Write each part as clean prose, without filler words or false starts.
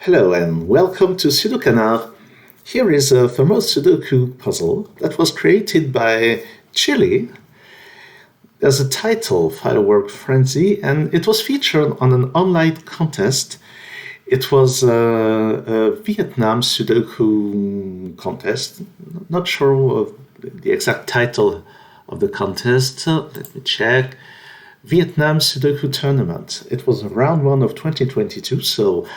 Hello and welcome to SudoKanard. Here is a Thermo Sudoku puzzle that was created by Chile. There's a title, Firework Frenzy, and it was featured on an online contest. It was a Vietnam Sudoku contest. Not sure of the exact title of the contest. Let me check. Vietnam Sudoku Tournament. It was round 1 of 2022, so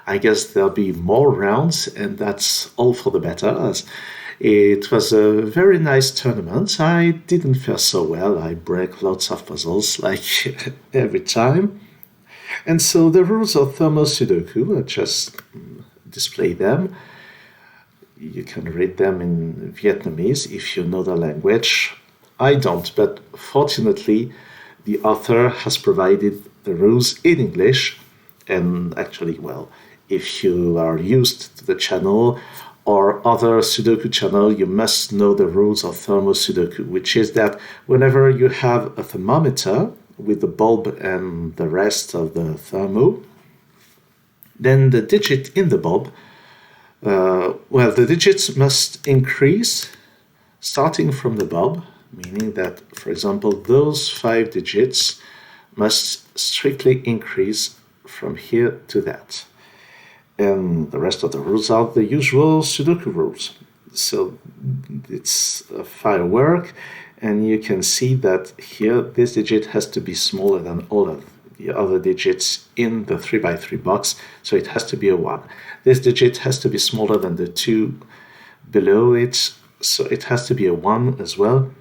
I guess there'll be more rounds, and that's all for the better. As it was a very nice tournament. I didn't fare so well. I break lots of puzzles, like every time. And so the rules of Thermo Sudoku, I just display them. You can read them in Vietnamese if you know the language. I don't, but fortunately, the author has provided the rules in English. And actually, well, if you are used to the channel or other Sudoku channel, you must know the rules of Thermo Sudoku, which is that whenever you have a thermometer with the bulb and the rest of the thermo, then the digit in the bulb, the digits must increase starting from the bulb, meaning that, for example, those 5 digits must strictly increase from here to that. And the rest of the rules are the usual Sudoku rules. So it's a firework, and you can see that here this digit has to be smaller than all of the other digits in the 3x3 box, so it has to be a 1. This digit has to be smaller than the 2 below it, so it has to be a 1 as well.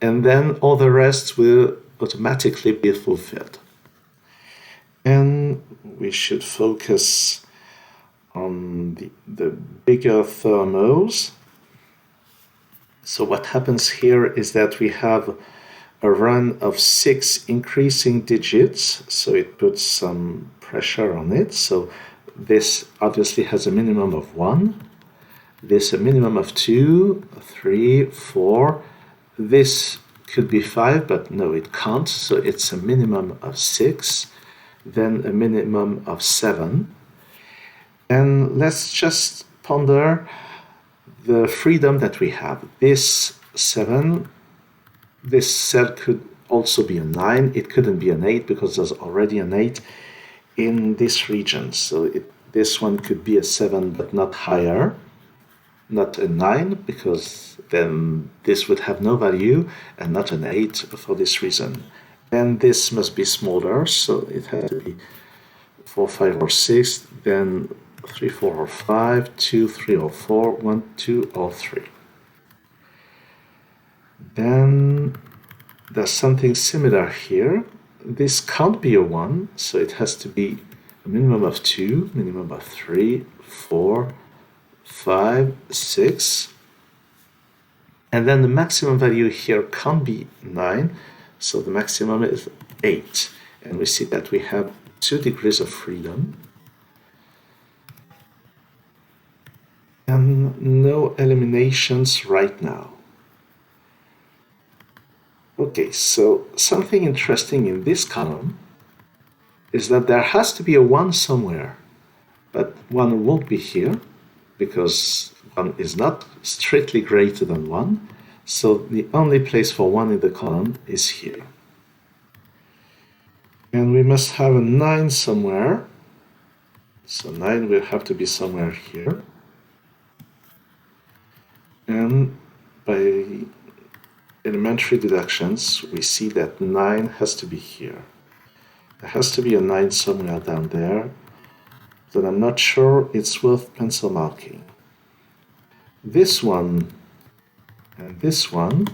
And then all the rest will automatically be fulfilled. And we should focus on the bigger thermos. So what happens here is that we have a run of 6 increasing digits, so it puts some pressure on it. So this obviously has a minimum of 1, this a minimum of 2, 3, 4. This could be 5, but no, it can't, so it's a minimum of 6, then a minimum of 7. And let's just ponder the freedom that we have. This 7, this cell could also be a 9. It couldn't be an 8 because there's already an 8 in this region. So this one could be a 7 but not higher, not a 9 because then this would have no value, and not an 8 for this reason. And this must be smaller, so it has to be 4, 5, or 6, then 3, 4, or 5, 2, 3, or 4, 1, 2, or 3. Then there's something similar here. This can't be a 1, so it has to be a minimum of 2, minimum of 3, 4, 5, 6. And then the maximum value here can't be 9, so the maximum is 8. And we see that we have 2 degrees of freedom. And no eliminations right now. Okay, so something interesting in this column is that there has to be a 1 somewhere, but 1 won't be here because 1 is not strictly greater than 1. So the only place for 1 in the column is here. And we must have a 9 somewhere. So 9 will have to be somewhere here. And by elementary deductions, we see that 9 has to be here. There has to be a 9 somewhere down there, but I'm not sure it's worth pencil marking. This one and this one,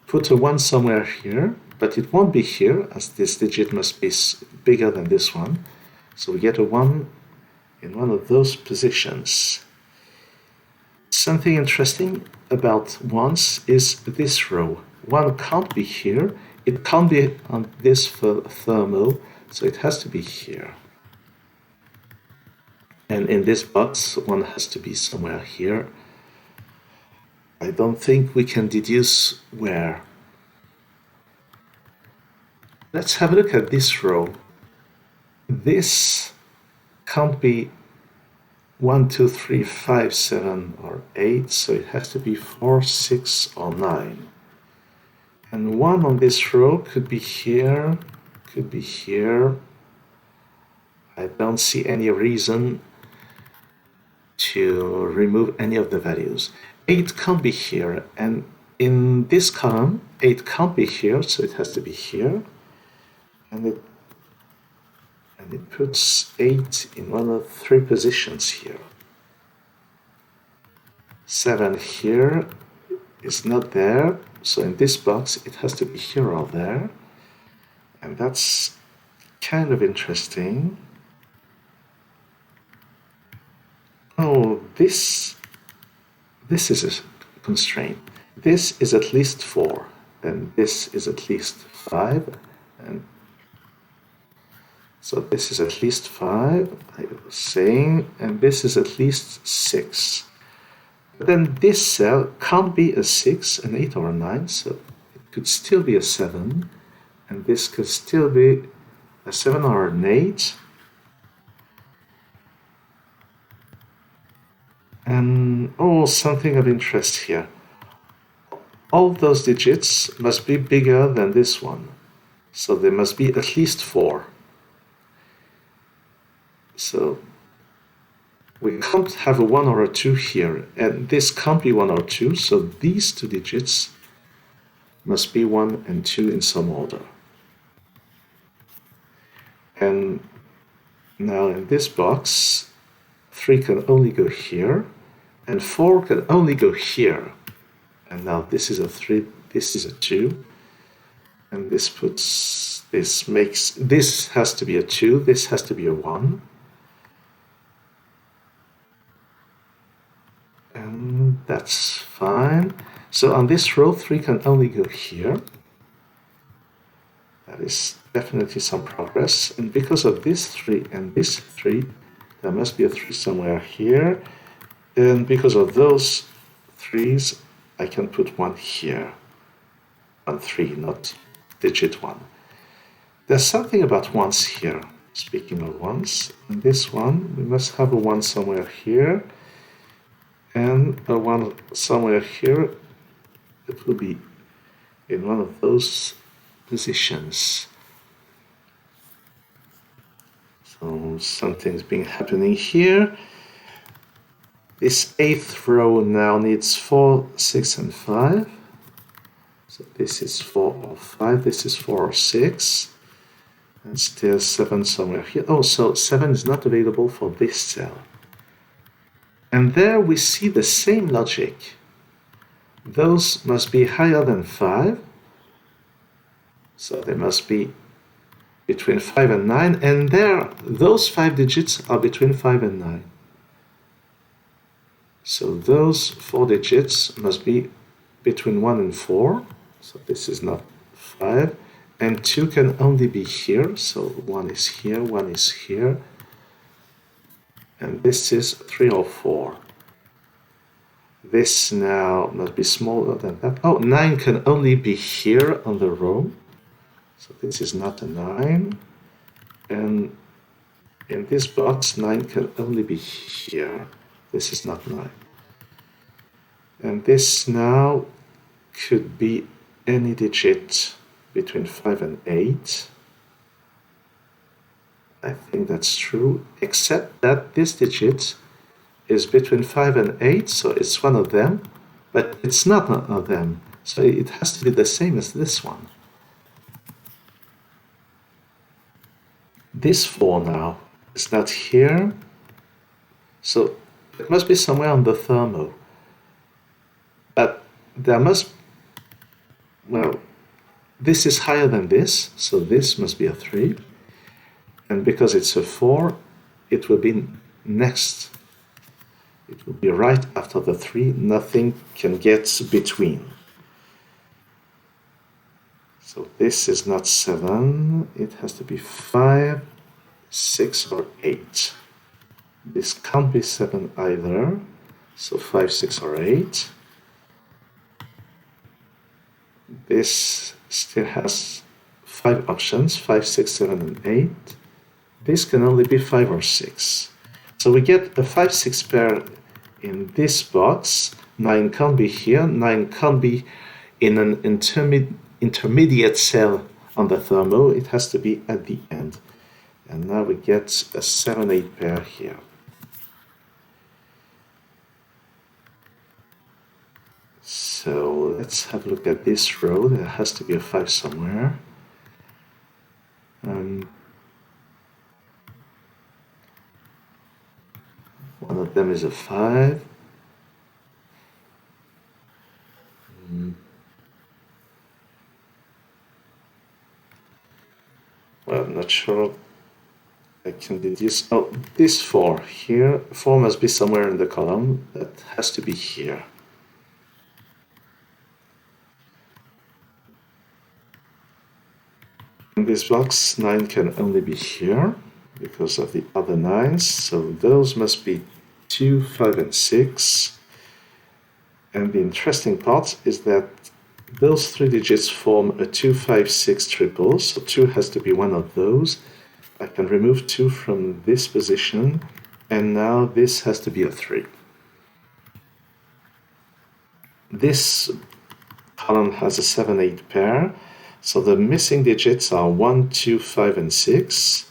put a 1 somewhere here, but it won't be here as this digit must be bigger than this one. So we get a 1 in one of those positions. Something interesting about 1s is this row. 1 can't be here, it can't be on this thermo, so it has to be here. And in this box, 1 has to be somewhere here. I don't think we can deduce where. Let's have a look at this row. This can't be 1, 2, 3, 5, 7, or 8, so it has to be 4, 6, or 9. And 1 on this row could be here, could be here. I don't see any reason to remove any of the values. 8 can't be here, and in this column, 8 can't be here, so it has to be here. And it puts 8 in one of 3 positions here. 7 here is not there, so in this box it has to be here or there. And that's kind of interesting. Oh, this is a constraint. This is at least 4, and this is at least 5, and so this is at least 5, I was saying, and this is at least 6. But then this cell can't be a 6, an 8, or a 9, so it could still be a 7, and this could still be a 7 or an 8. And something of interest here. All those digits must be bigger than this one, so there must be at least 4. So we can't have a 1 or a 2 here, and this can't be 1 or 2, so these 2 digits must be 1 and 2 in some order. And now in this box, 3 can only go here, and 4 can only go here. And now this is a 3, this is a 2, and this has to be a 2, this has to be a 1. And that's fine. So on this row, 3 can only go here. That is definitely some progress. And because of this 3 and this 3, there must be a 3 somewhere here. And because of those 3s, I can put 1 here. 1, 3, not digit 1. There's something about 1s here. Speaking of 1s, in this one, we must have a 1 somewhere here. And a 1 somewhere here. It will be in one of those positions. So something's been happening here. This 8th row now needs 4, 6, and 5. So this is 4 or 5, this is 4 or 6. And still 7 somewhere here. Oh, so 7 is not available for this cell. And there we see the same logic. Those must be higher than 5. So they must be between 5 and 9. And there, those 5 digits are between 5 and 9. So those 4 digits must be between 1 and 4. So this is not 5. And 2 can only be here. So 1 is here, 1 is here. And this is 3 or 4. This now must be smaller than that. Oh, 9 can only be here on the row. So this is not a 9. And in this box, 9 can only be here. This is not 9. And this now could be any digit between 5 and 8. I think that's true, except that this digit is between 5 and 8, so it's one of them, but it's not one of them, so it has to be the same as this one. This 4 now is not here, so it must be somewhere on the thermo. But there must, well, this is higher than this, so this must be a 3. And because it's a 4, it will be next. It will be right after the 3. Nothing can get between. So this is not 7. It has to be 5, 6, or 8. This can't be 7 either. So 5, 6, or 8. This still has 5 options, 5, 6, 7, and 8. This can only be 5 or 6. So we get a 5-6 pair in this box. 9 can't be here. 9 can't be in an intermediate cell on the thermo. It has to be at the end. And now we get a 7-8 pair here. So let's have a look at this row. There has to be a 5 somewhere. One of them is a 5. Well, I'm not sure I can deduce. Oh, this 4 here. 4 must be somewhere in the column. That has to be here. In this box, 9 can only be here because of the other 9s. So those must be 2, 5, and 6. And the interesting part is that those 3 digits form a 2, 5, 6 triple. So 2 has to be one of those. I can remove 2 from this position. And now this has to be a 3. This column has a 7-8 pair. So the missing digits are 1, 2, 5, and 6.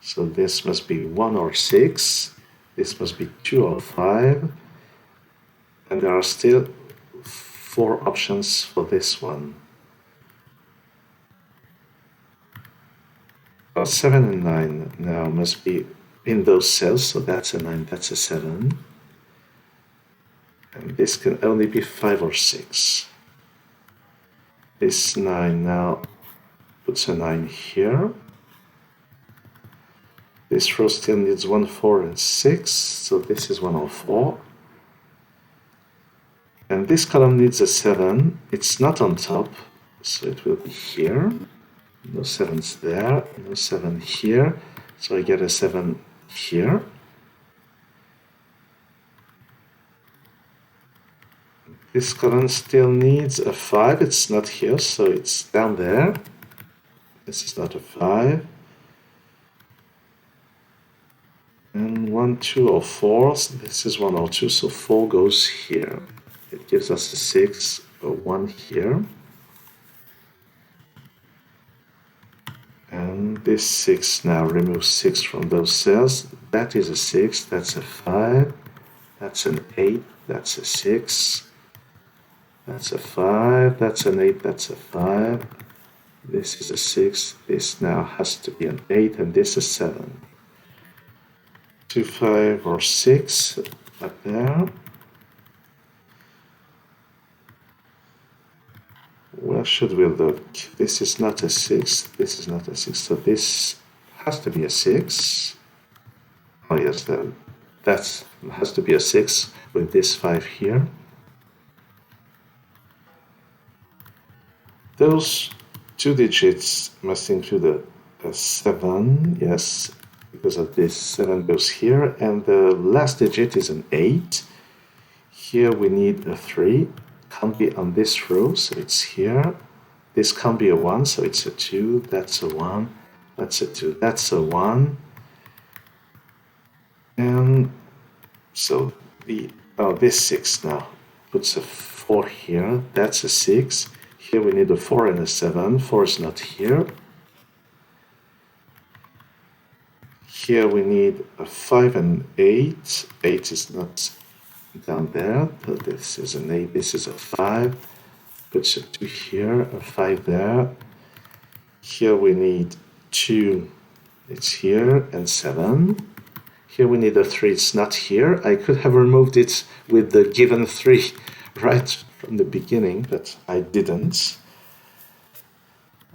So this must be 1 or 6. This must be 2 or 5. And there are still 4 options for this one. 7 and 9 now must be in those cells. So that's a 9, that's a 7. And this can only be 5 or 6. This 9 now puts a 9 here. This row still needs 1, 4, and 6, so this is 1 or 4. And this column needs a 7. It's not on top, so it will be here. No 7s there, no 7 here, so I get a 7 here. This column still needs a 5. It's not here, so it's down there. This is not a 5. And 1, 2, or 4. So this is 1 or 2, so 4 goes here. It gives us a 6, a 1 here. And this 6 now removes 6 from those cells. That is a 6, that's a 5, that's an 8, that's a 6. That's a 5, that's an 8, that's a 5. This is a 6, this now has to be an 8, and this is 7. 2, 5, or 6 up there. Where should we look? This is not a 6, this is not a 6, so this has to be a 6. Oh yes, that has to be a 6 with this 5 here. Those 2 digits must include a 7, yes, because of this 7 goes here, and the last digit is an 8. Here we need a 3, can't be on this row, so it's here. This can't be a 1, so it's a 2, that's a 1, that's a 2, that's a 1. And so this 6 now puts a 4 here, that's a 6. Here we need a 4 and a 7. 4 is not here. Here we need a 5 and 8. 8 is not down there. This is an 8. This is a 5. Puts a 2 here, a 5 there. Here we need 2. It's here, and 7. Here we need a 3. It's not here. I could have removed it with the given 3 right from the beginning, but I didn't.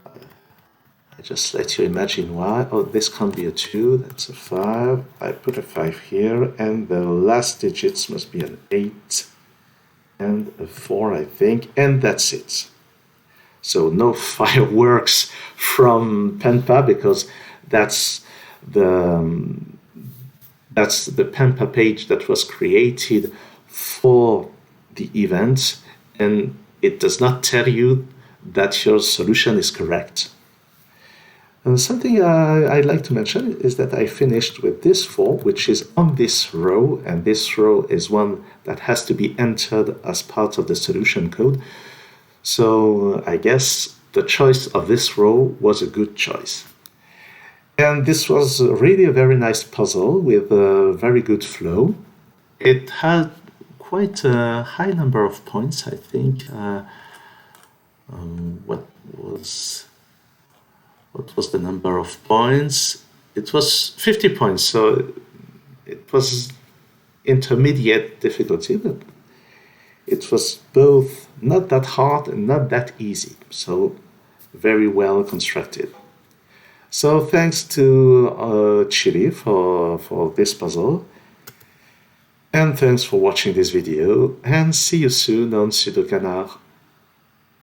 I just let you imagine why. Oh, this can't be a 2, that's a 5. I put a 5 here, and the last digits must be an 8 and a 4, I think, and that's it. So no fireworks from Penpa, because that's the Penpa page that was created for the event, and it does not tell you that your solution is correct. And something I'd like to mention is that I finished with this 4, which is on this row, and this row is one that has to be entered as part of the solution code. So I guess the choice of this row was a good choice. And this was really a very nice puzzle with a very good flow. It had quite a high number of points, I think. What was the number of points? It was 50 points, so it was intermediate difficulty, but it was both not that hard and not that easy, so very well constructed. So thanks to Chile for this puzzle, and thanks for watching this video, and see you soon on SudoKanard.